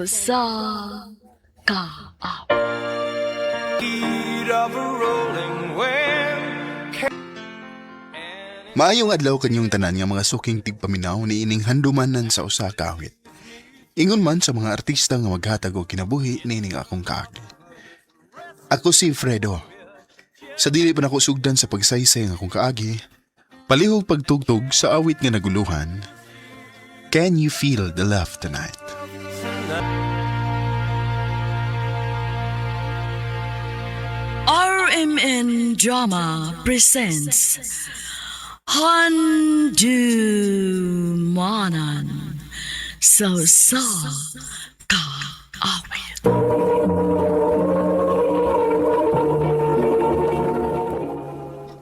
sa kaawit. Maayong adlaw kanyong tanan nga mga suking tigpaminaw ni ining handumanan sa usa ka awit. Ingon man sa mga artista nga maghatag og kinabuhi nining akong kaagi. Ako si Fredo. Sa dili pa nako sugdan sa pagsaysay ng akong kaagi, palihog pagtugtog sa awit nga naguluhan, Can You Feel the Love Tonight? RMN Drama presents Handumanan sa kaawit.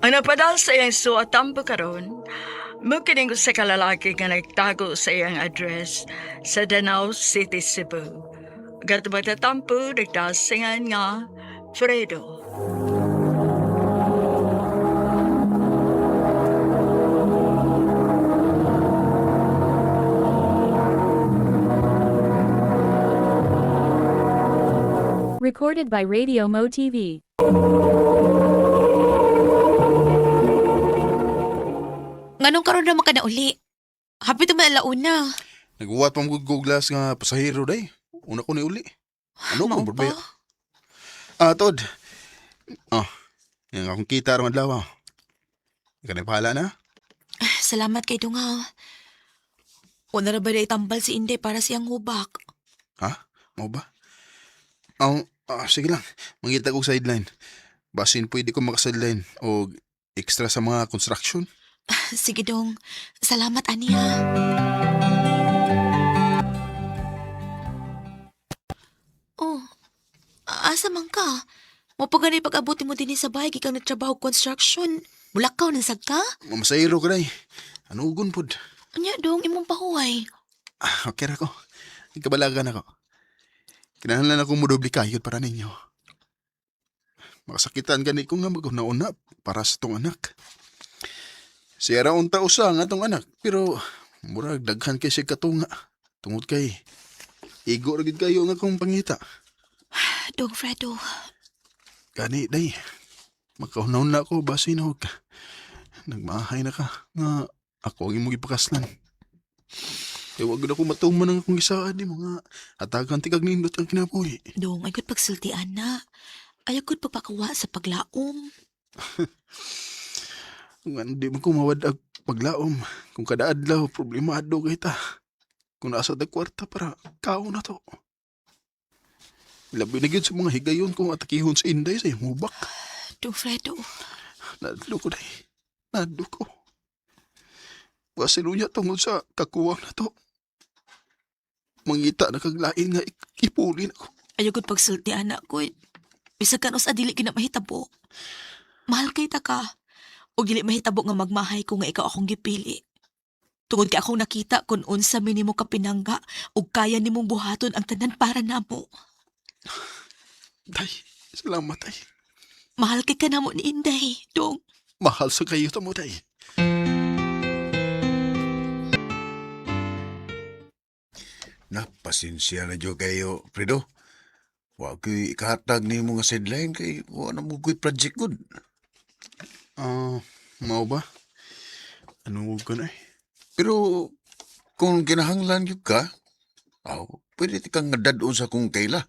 Ang napadal sa iyang suatambo karon, mukining ko sa kalalaki nga nagtago sa iyang address sa Danau City, Cebu. Garto magtatampo, nagdasingan nga, Fredo. Recorded by Radio Mo TV. Nganong karon naman ka na uli? Hapit naman alauna. Nagbuwat pang guglas nga pasahero day. Una ko ni uli. Ano Mao kung pa? problema? Tod. Yung akong kita ron adlaw. Ikaw na pahala na? Salamat kay Dungaw. Una na ba na itambal si Inday para siyang hubak? Ha? Mau ba? Sige lang. Mangita ko sideline. Basin pwede ko makasideline o extra sa mga construction. Sige dong. Salamat, Ania. Oh, asa man ka? Mapaganay pag-abuti mo din sa bahay, kikang nagtrabaho construction. Bulakaw ng sagka? Mamasahiro ka day. Anugon pod. Anya dong, imong pahuway. Okay ra ko. Ikabalagan ako. Kinahanglan akong mudoble kayod para ninyo. Makasakitan gani ko nga mag-una-una para sa tong anak. Siya ra unta usa nga tong anak, pero murag daghan kay siya katunga. Tungod kay igo ra gid kayo nga akong pangita. Dong Fredo. Gani day. Makahunaw na ako basin og nagmahay na ka nga ako ang imong ipakaslan. Kaya wag na ako matuman ng akong isaan ni mga hatagan tigag nindot ang kinabuhi. Dong, ay gud pagsultian na. Ayaw gud pagpakawa sa paglaom. Kung hindi mo ko mawadag paglaom, kung kada adlaw problemado kay ta. Kung nasa da kwarta para kao na to. Labi na gyud sa mga higayon kung atakihon sa Inday sa iyong hubak. Dong Fredo. Nadlo ko day. Nadlo ko. Wasilunya tungod sa kakuwang na to. Mangita na kaglain nga ipulin ako. Ayaw gud pagsulti anak ko. Bisag kanos adili kinamahitabo. Mahal kay ta ka. O dili mahitabo nga magmahay ko nga ikaw akong gipili. Tungod kay akong nakita kung unsa mi nimo ka pinangga ug kaya nimong buhaton ang tanan para namo. Day, salamat day. Mahal kay ka namo ni Inday, dong. Mahal sa kayo tamo day. Napasensya na dyo kayo, Fredo. Wa ko'y ikahatag ni mga sideline kay wa na mo ko'y project good. Mao ba? Ano ko na eh? Pero kung kinahanglan yun ka, pwede ti kang dadon sa kung kaila.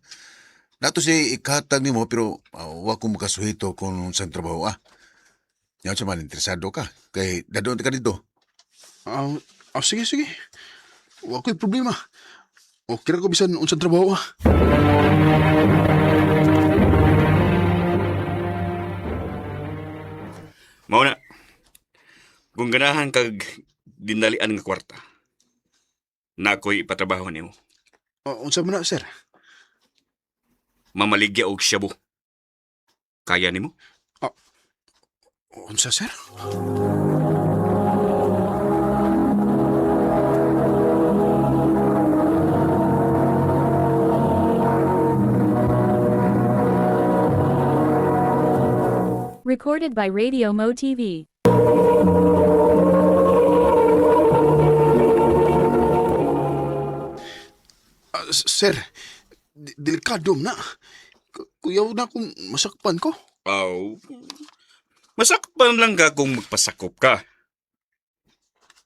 Nato si ikahatag ni mo pero wa ko makasuhito kung saan trabaho Yan sa man interesado ka. Kay dadon ti ka dito. Sige. Wa ko'y problema. Okay ra ko bisan unsang trabaho Mao na. Kung ganahan kag dinalian nga kwarta, na ako'y ipatrabaho nimo. Unsa man na, sir? Mamaligya og shabu. Kaya nimo? Unsa, sir? Recorded by Radio Mo TV. Sir, delikado na. Kuyaw na kung masakpan ko. Aw, masakpan lang ka kung magpasakop ka.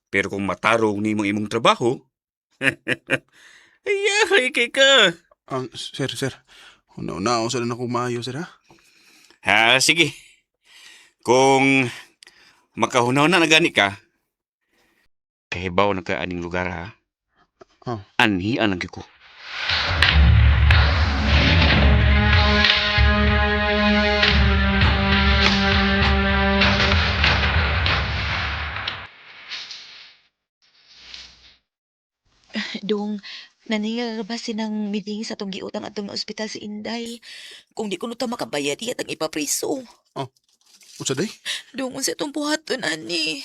Pero kung matarong ni imong trabaho, ay kay ka. Sir. Una-una ako sila na kumayo, sir, ha? Ha, sige. Kung makahunaw na nagani ka, kahibaw na ka aning lugar ha. Oh. Anhian lang ko. Dong, naningal ba sinang meeting sa tong giutang atong na ospital si Inday? Kung di ko nuta makabayad, iyat ang ipapriso. Unsa day? Dong, unsa itong buhaton, ani?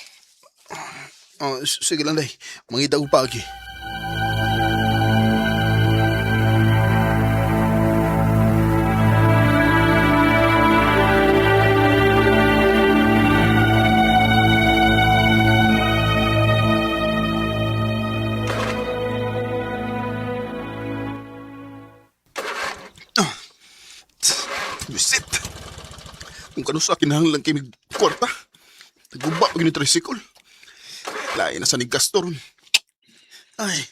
Sige lang, day. Mangita ko pagi. Visit. Kung kano sa akin lang kay mig kwarta. Naguba ko yung tricycle. Lain na sa nigkastor. Ay.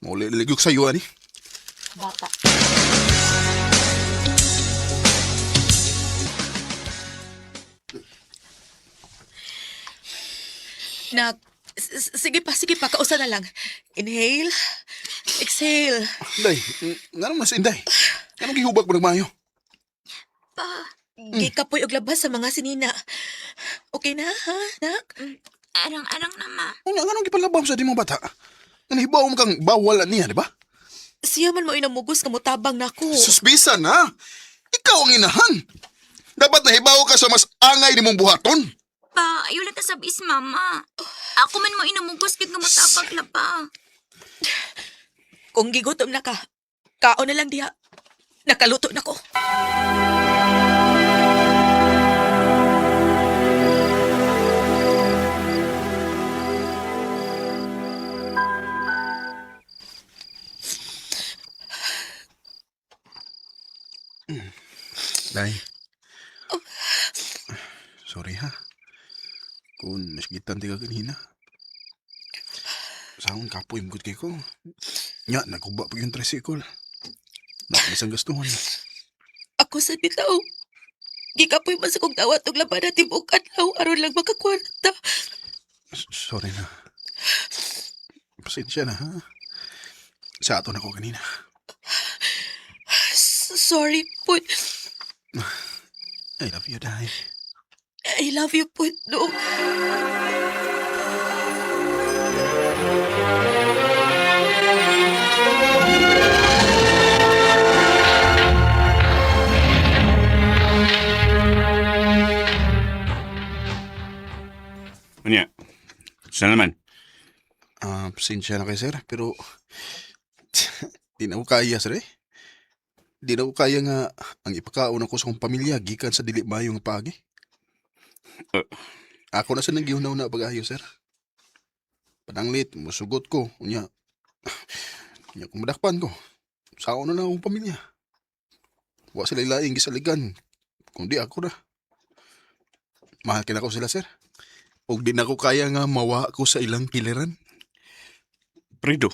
Mauli liligog sa iyo, ani. Bata. Sige pa, kausa na lang. Inhale, exhale. Day, nga naman si Inday. Anong gihubag mo nagmayo? Gikapoy og labas sa mga sinina. Okay na, ha, nak? Arang-arang na ma. Nga anong gipalabam sa di mo bata? Nanihibaw mo kang bawal niya, di ba? Siya man mo inamugos nga mutabang nako. Suspisa na. Ikaw ang inahan. Dapat nahibaw ka sa mas angay ni mong buhaton. Pa, ayaw lang kasabis mama. Ako man mo inamugos kit nga matapag na pa. Kung gigutom na ka, kaon na lang diha. Nakaluto na ko. Day. Sorry ha. Kung nasgitan ti ka kanina. Saan kapoy mo kay ko. Nya, naguba pa yung tricycle. Nakalisang gastuhan. Ako sa bitaw. Gikapoy man sa kong dawat og laban na tibok adlaw aron lang makakwarta. Sorry na. Pasensya na ha. Sa ato na ko kanina. Sorry, Put. I love you, Day. I love you, Put. No. Anya, saan naman? Pasensya na kay sir, pero di na ko kaya, sir eh. Di na ko kaya nga ang ipakaon ako sa kong pamilya gikan sa dili mayong pagi. Ako na sa naghihunaw na pag-ayo, sir. Pananglit, musugot ko. Unya kung madakpan ko. Sao na akong pamilya. Wa sila ilaing gisaligan. Kung di ako na. Mahal kin ako sila, sir. Og di na ko kaya nga mawa ko sa ilang piliran. Fredo.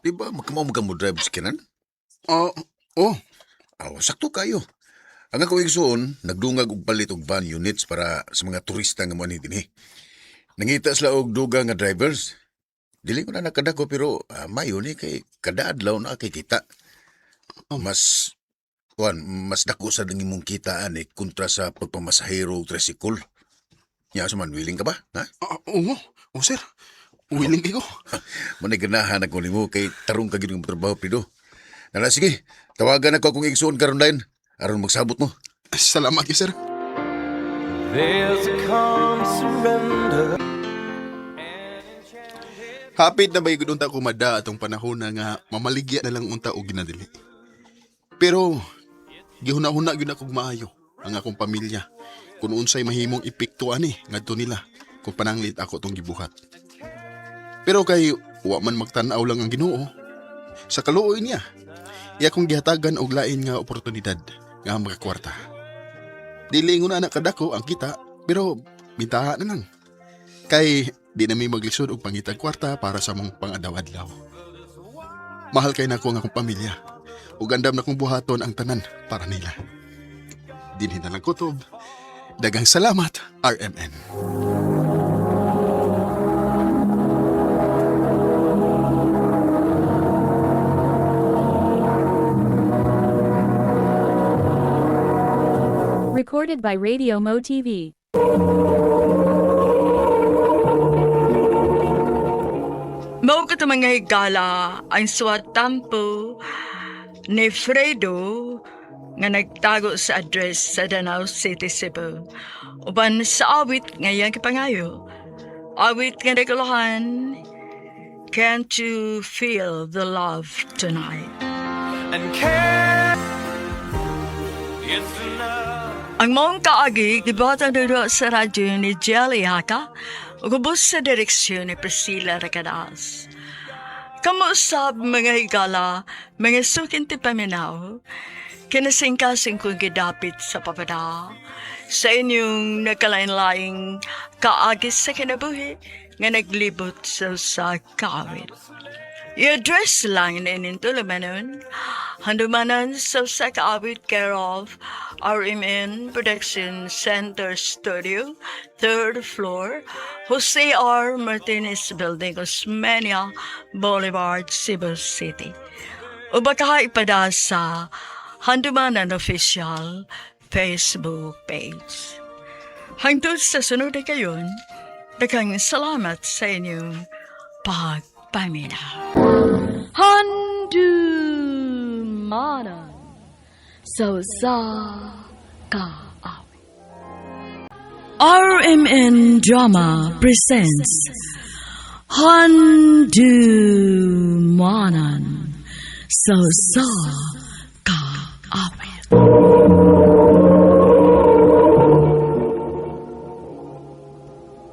Di ba magkamaw mo drive sa kinan? Oh. Sakto kayo. Ang ako igsoon, nagdungag og palit og van units para sa mga turista nga money dinhi. Nangita sila og duga nga drivers. Dili ko na nakadako pero mayo ni kay kada adlaw na kay kita. Mas dako sa imong kitaan kontra sa pagpamasahero og tricycle. Nya man willing ka ba? Ha? Oo. Sir. Willing kayo. Manay ganahan ako nimo kay tarong ka gyud nga trabaho pido. Nala sige, tawagan ako akong igsoon karon dayon aron magsabot mo. Salamat kayo, sir. There's a calm surrender. Hapit na ba yung unta kumada atong panahon na nga mamaligya na lang unta o ginadili. Pero, gihuna-huna yun akong maayo ang akong pamilya. kung unsay mahimong epekto ani ngadto nila kung pananglit ako tong gibuhat. Pero kay wa man magtan-aw lang ang Ginoo. Sa kaluoy niya, iya kong gihatagan og lain nga oportunidad nga makakwarta. Dili nguna na kadako ang kita, pero bintaha na lang. Kay di na may maglisod og pangitag kwarta para sa mong pang-adlaw-adlaw. Mahal kay nako ang akong pamilya. Ug andam na kong buhaton ang tanan para nila. Dinhi na lang kutob. Dagang salamat, RMN. Recorded by Radio Mo TV. Mao ka mga higala ang suwatampo ni Fredo nga nagtago sa address sa Danau City, Cebu. Uban sa awit ngayang kipangayo. Awit nga naguluhan, Can't You Feel the Love Tonight? And can it's enough. Ang mong kaagi, gibata doon sa radyo ni Jelly Haka, ugubos sa direksyon ni Priscilla Racadas. Kamusab mga higala, mga sukinti paminaw, kinasingkasing kong gidapit sa papada, sa inyong nagkalain-laing kaagis sa kinabuhi, nga naglibot sa kawit. I-address lang na inintulamanon, handumanan sa kaawit care of RMN Production Center Studio, 3rd floor, Jose R. Martinez Building, Osmeña Boulevard, Cebu City. O baka ipada sa Handumanan Official Facebook page. Hangtod sa sunod na kayon, daghang salamat sa inyong pagpaminaw. Handumanan sa kaawit. RMN Drama presents Handumanan sa kaawit.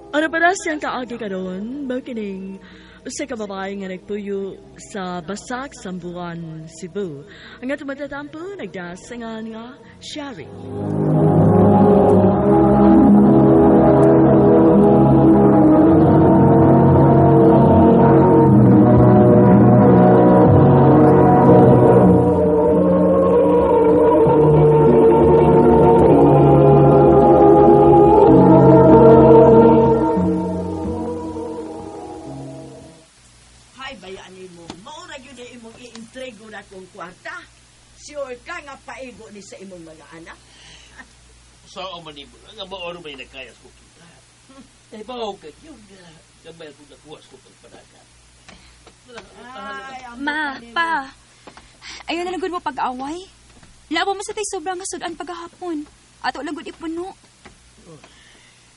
Ano para siyang kaagi ka doon? Bakining sa kababae nga nagpuyo sa Basak, Sambuan, Cebu. Ang ato matatampo, nagdasangan nga Shari. Hay bayanin mo, maura yun na imong i-intrigo na kong kwarta. Sure ka nga paigo ni sa imong mga anak. Saan man mo lang, nga maoro may nagkayas ko kita. Ay, bahaw ka yun nga. Gamay ko nakuwas ko pagpanaga. Ma, pa. Ayaw na lagod mo pag-away. Labo mo sa tay sobrang hasudan paghahapon. Ato lagod ipuno.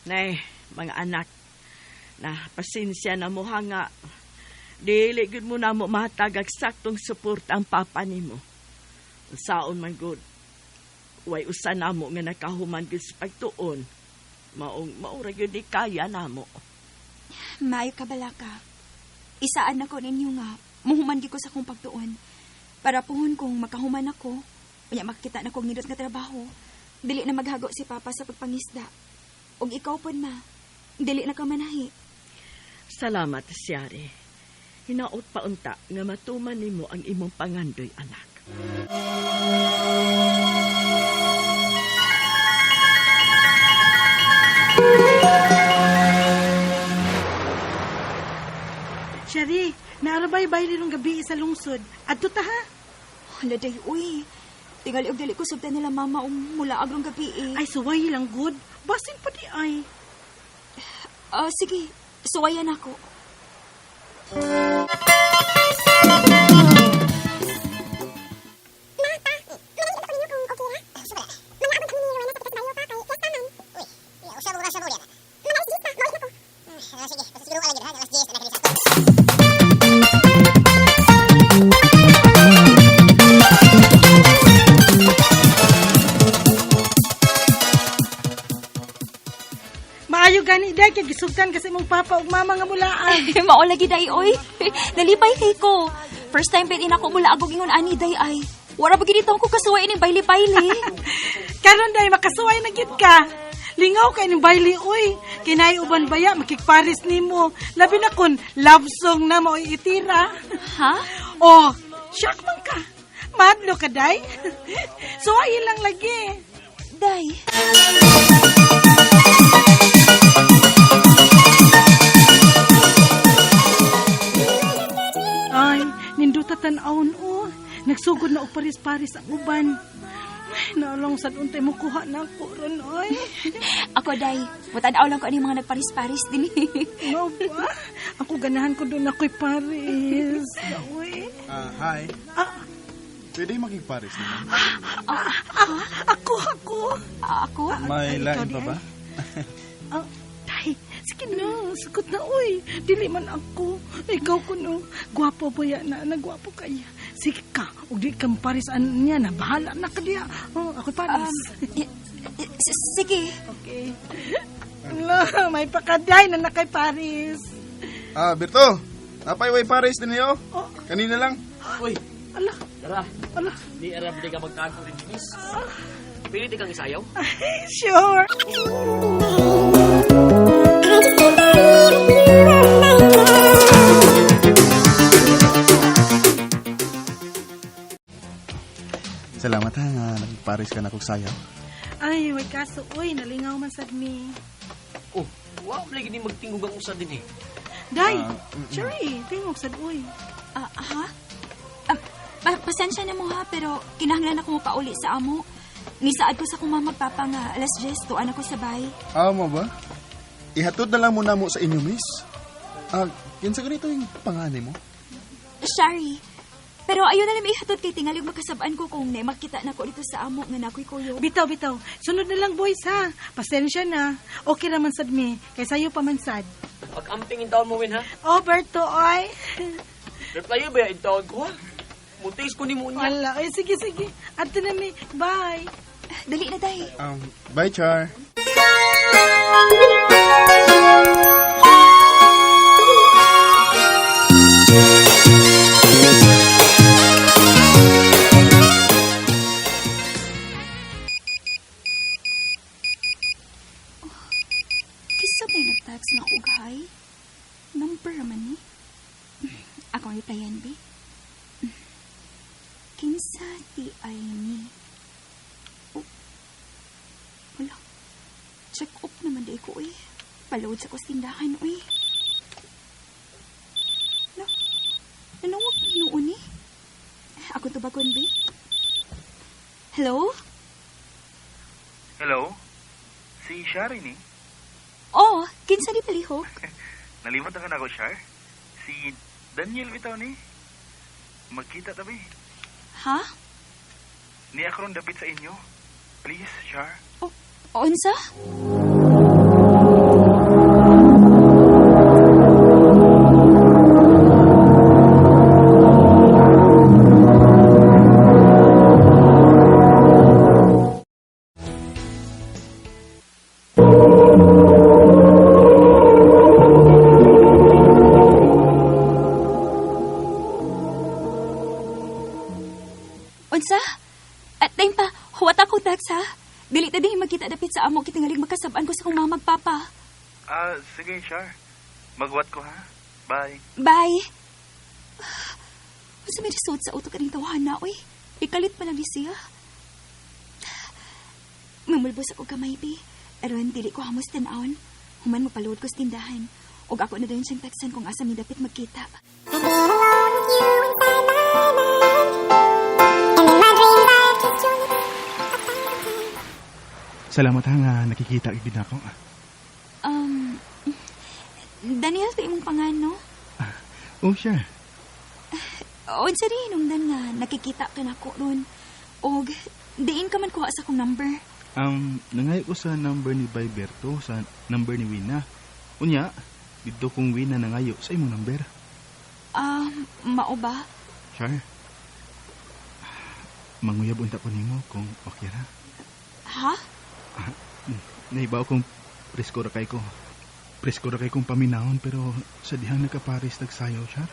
Nay, mga anak, na pasensya na mo hanga. Dili gud mo na mo matagag saktong support ang papa nimo. Saon man gud. Way usa na mo nga nakahuman gud sa pagtuon. Maura gyud di kaya namo. Maayo ka balaka. Isaan ako ninyo nga. Muhuman gi ko sa kong pagtuon. Para puhon kong makahuman ako. Unya makita na kong nindot nga trabaho. Dili na maghago si papa sa pagpangisda. Og ikaw pud ma. Dili na ka manahi. Salamat, Siari. Hinaot pa unta nga matuman nimo ang imong pangandoy anak. Shari, naarabay-bay rin gabi sa lungsod. Adto ta ha? Hala day, uy. Tingali og dili ko subtan nila mama mula agrong gabi eh. Ay, suway lang good. Basin pa di ay. Sige. Suwayan ako. day kay gisugdan kasi mong papa ug mama nga mulaan. Mao lagi day oy. Nalipay kay ko. First time pin ako mula agog ingon ani day ay. Wala ba gid ko kasuway ning baili-baili. Karon day makasuway na gid ka. Lingaw kay ning baili oy. Kinay uban baya makikparis nimo. Labi na kun love song na mo itira. Ha? Oh, shock man ka. Madlo ka day. Suway lang lagi. Day. Ay, ninduta tan-awon o. Nagsugod na og paris-paris ang uban. Ay, naalong sad untay mo kuha na ako ron, oy. Ako day. Mutanaw lang ko ani mga nagparis-paris din. No ba? Ako ganahan ko doon ako'y Paris. Uy. Hi. Pwede makipare naman. Ako. Ako? May lain pa ba? Tay, sige na. Sagot na, uy. Dili man ako. Ikaw ko no. Gwapo ba yan na? Nagwapo kaya. Sige ka. Huwag di kang Paris niya na. Bahala na ka diya. Oh, ako'y Paris. Sige. Okay. Ala, may pakaday na nakay Paris. Berto. Napay-way Paris din niyo? Oh. Kanina lang. Uy, Ala, tara. ala. Di arap di ka magtago rin, miss. Pili di kang isayaw. Sure. Salamat ha nga nagparis ka na kong sayaw. Ay, may kaso. Uy, nalingaw man sad mi. Oh, wow, lagi di magtingog ang usa din eh. Day, Cherry, tingog sad, uy. Ha? Pasensya na mo ha, pero kinahanglan ako pauli sa amo. Nisaad ko sa kong mama papa nga alas 10, tuan ako sa bahay. Mo ba? Ihatod na lang muna mo sa inyo, miss. Kinsa ganito yung pangani mo? Sorry. Pero ayaw na namin ihatod kay tingalig makasabaan ko kung makita na ko dito sa amo nga nakoy kuyo. Bitaw. Sunod na lang, boys, ha? Pasensya na. Okay raman sad mi. Kay sayo pa man sad. Pag-amping yung taon mo, Win, ha? Oh, Berto, oy. Replyo ba yung taon ko, ha? Mutis ko ni mo niya. Wala. Ay, sige. Ato na mi. Bye. Dali na, day. Bye, Char. Kisa may nag-text na ughay? Number man ni? Ako ang replyan, B. Kinsa ti ay ni? Oh. Wala. Check up naman day ko, eh. Paload sa kustindahan, eh. No. Nanawag noon, eh. Ako to bagon, B. Hello? Hello? Si Shari ni? Oh, kinsa di palihok? Nalimot na ka na ako, Shar? Si Daniel bitaw ni? Magkita tabi. Ha? Ni ako ron dapit sa inyo. Please, Shar. Unsa? Unsa? At time pa, huwat ako text ha. Dili ta din magkita dapit sa amo kitingalig makasabaan ko sa kong mama magpapa. Sige, Shar. Magwat ko, ha? Bye. Bye. Unsa may result sa utok kaning tawahan na, oy? Ikalit pa lang di siya. Mamulbos ako kamay, bi. Aron, dili ko hamos tanawon. Human mo palood ko sa tindahan. Og ako na dayon siyang textan kung asa mi dapit magkita. Salamat ha nga nakikita din ako. Daniel, ito imong pangano? Oh, sure. Unsa rin nungdan nga nakikita ka na ko ron. Og diin ka man kuha sa kong number. Nangayo ko sa number ni Bayberto, sa number ni Wina. Unya, dito kong Wina nangayo sa imong number. Mao ba? Sure. Manguyab unta ko nimo kung okay ra. Ha? Naibaw kong presko ra kay ko. Presko ra kay kong paminahon pero sa dihang nagkapares nagsayaw siya.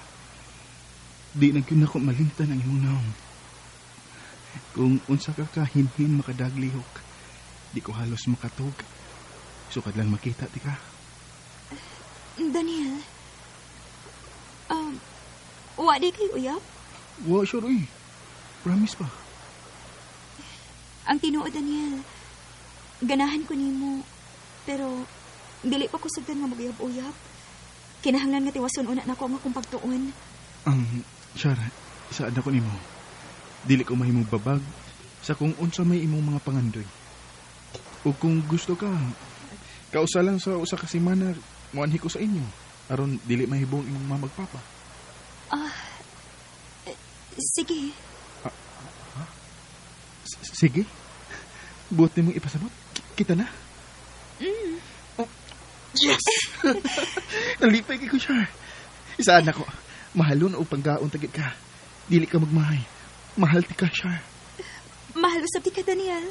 Di na gyud nako malimtan ang imong naong. Kung unsa ka kahinhin makadaglihok, di ko halos makatug. Sukad lang makita ti ka. Daniel, wa di kay uyab? Wa sure eh. Promise pa. Ang tinuod, Daniel, ganahan ko nimo, pero dili pa ko sugdan nga maguyab-uyab. Kinahanglan nga tiwason una nako ang akong pagtuon. Shara, isaad ako nimo. Dili ko mahimong babag sa kung unsa may imong mga pangandoy. O kung gusto ka, kausa lang sa usa ka semana, muanhi ko sa inyo. Aron dili mahibong imong mamagpapa. Sige. Sige. Buot nimong ipasabot. Kita na. Yes! Nalipay kay ko siya. Isaan ako. Mahalon o panggaon tagit ka. Dili ka magmahay. Mahal ti ka siya. Mahal usab ti ka, Daniel.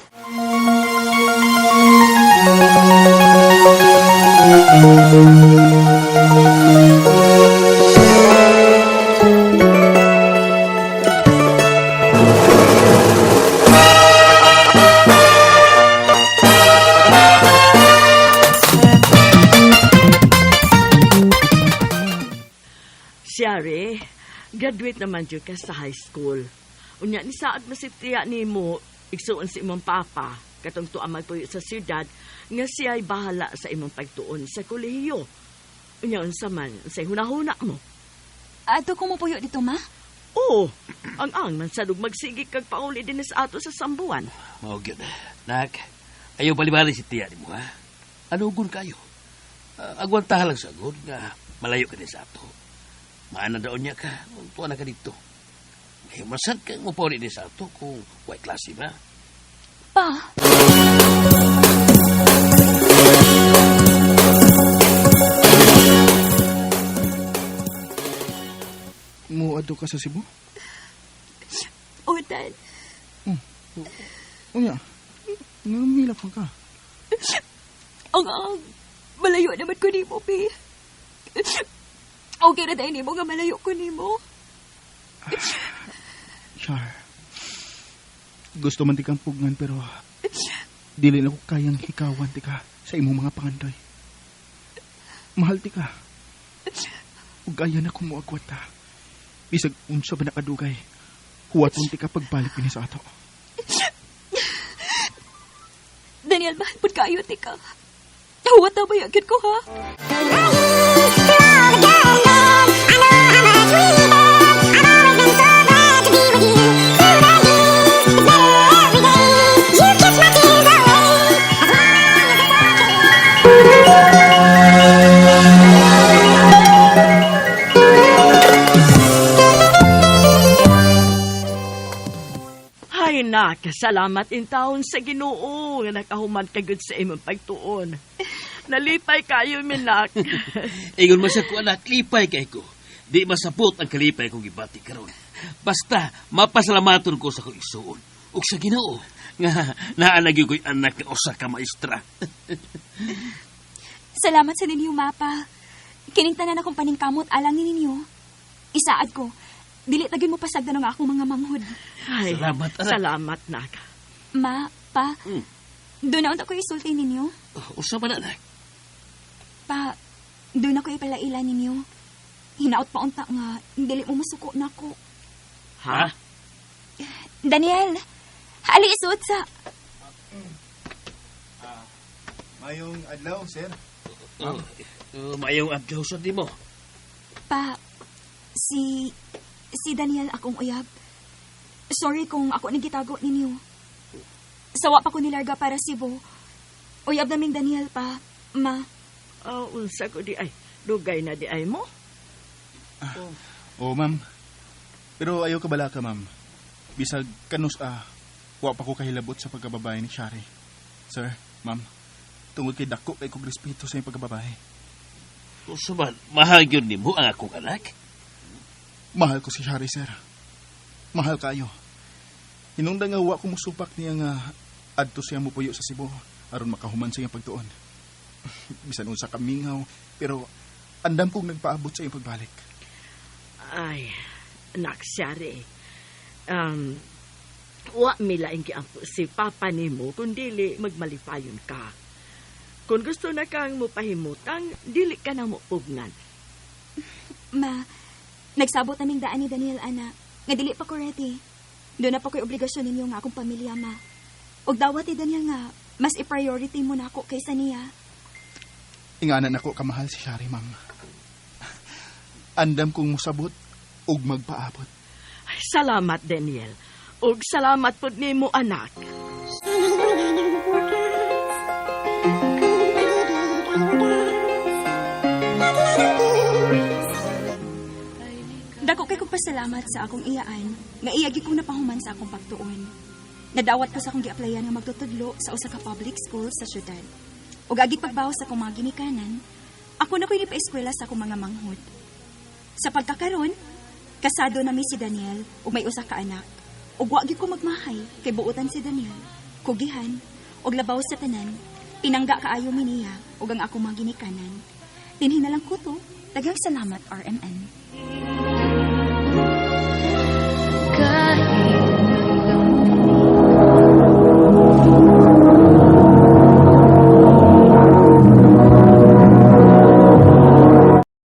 Siyari, graduate naman dyan ka sa high school. Unya ni saad na si tiya ni mo, igsuon si imong papa, katong tuamay po sa siyudad, nga siya ay bahala sa imong pagtuon sa kolehiyo. Unya unsa man, sa hunahuna mo. Ato ko mo puyo dito, ma? Oo, ang man sa magsigig kag pauli din sa ato sa sambuan. Oh, good. Nak, ayaw balibali si tiya ni mo, ha? Anugon kayo? Agwanta lang sa agod nga malayo ka din sa ato. Maana daon niya ka, tuwa na ka dito. Ngayon, masad ka mo pa din sa ato kung white klase ba? Pa. Muadto ka sa Cebu? O, Dad. Unya, namilap ka. Ang malayo naman ko ni mo, Pi. Okay na dahil ni mo nga malayo ko ni mo. Char, gusto man ti kang pugnan pero dili na ko kayang hikawan ti ka sa imong mga pangandoy. Mahal ti ka. Ug kaya na kumuagwat ta. Bisag unsa ba nakadugay, huwaton ti ka pagbalik ini sa ato. Daniel, mahal po kayo, tika. Huwag na bayagin ko, ha? Ay, nak, salamat in taon sa Ginoo nga nakahuman kagud sa imong pagtuon. Nalipay kayo, minak. Ingon man sa ko, anak, lipay kay ko. Di masapot ang kalipay kong gibati karon. Basta, mapasalamaton ko sa kong isuon. Ug sa Ginoo nga naanagi ko'y anak ng usa ka maestra. Salamat sa ninyo, Mapa. Kiningtanan akong paningkamot alang ni ninyo. Isaad ko, dili tagin mo pasagdan ng akong mga manghod. Ay, salamat, anak. Salamat, nak. Ma, Pa, doon na ako isulti ninyo. Usa man, anak. Pa, doon ako ipalaila ninyo. Hinaot pa unta nga, dili mo masuko na ako. Ha? Daniel, hali isuot sa... Mayong adlaw, sir. Mayong adlaw sa di mo. Pa, si Daniel akong uyab. Sorry kung ako nagitago ninyo. Sawa pa ko nilarga para Cebu. Uyab naming Daniel, pa. Ma. Unsa ko di ay, dugay na di ay mo? Ma'am. Pero ayaw ka bala ka, ma'am. Bisag kanus wa pa ko kahilabot sa pagkababae ni Shari. Sir, ma'am, tungod kay dako kay kong respeto sa iyong pagkababae. Usa man, mahal yun ni mo ang akong anak? Mahal ko si Shari, sir. Mahal kayo. Hinungda nga wa ko musupak niya nga adto siya mo puyo sa Cebu aron makahuman sa iyang pagtuon. Bisan unsa ka mingaw, pero andam kong nagpaabot sa iyong pagbalik. Ay, anak Shari. Wa milaing giampo si papa nimo kung dili magmalipayon ka. Kung gusto na kang mupahimutang, dili ka na mo pugnan. Ma, nagsabot naming daan ni Daniel, ana. Nga dili pa ko ready. Doon na po ko'y obligasyon ninyo nga akong pamilya, ma. Og dawat ni Daniel nga, mas i-priority mo na ako kaysa niya. Inganan ako kamahal si Shari, ma'am. Andam kong musabot ug magpaabot. Ay, salamat, Daniel. Ug salamat po nimo, anak. Dako kay kong pasalamat sa akong iyaan, nga iyagi kong napahuman sa akong pagtuon. Nadawat ko sa akong gi-applyan nga magtutudlo sa usa ka public school sa syudad. Ug agi pagbaw sa akong mga ginikanan, ako na ko'y nipa-eskwela sa akong mga manghod. Sa pagkakaroon, kasado na mi si Daniel ug may usa ka anak. Ug wa gyud ko magmahay kay buotan si Daniel. Kugihan ug labaw sa tanan, pinangga kaayo mi niya ug ang akong mga ginikanan. Dinhi na lang ko to, daghang salamat RMN.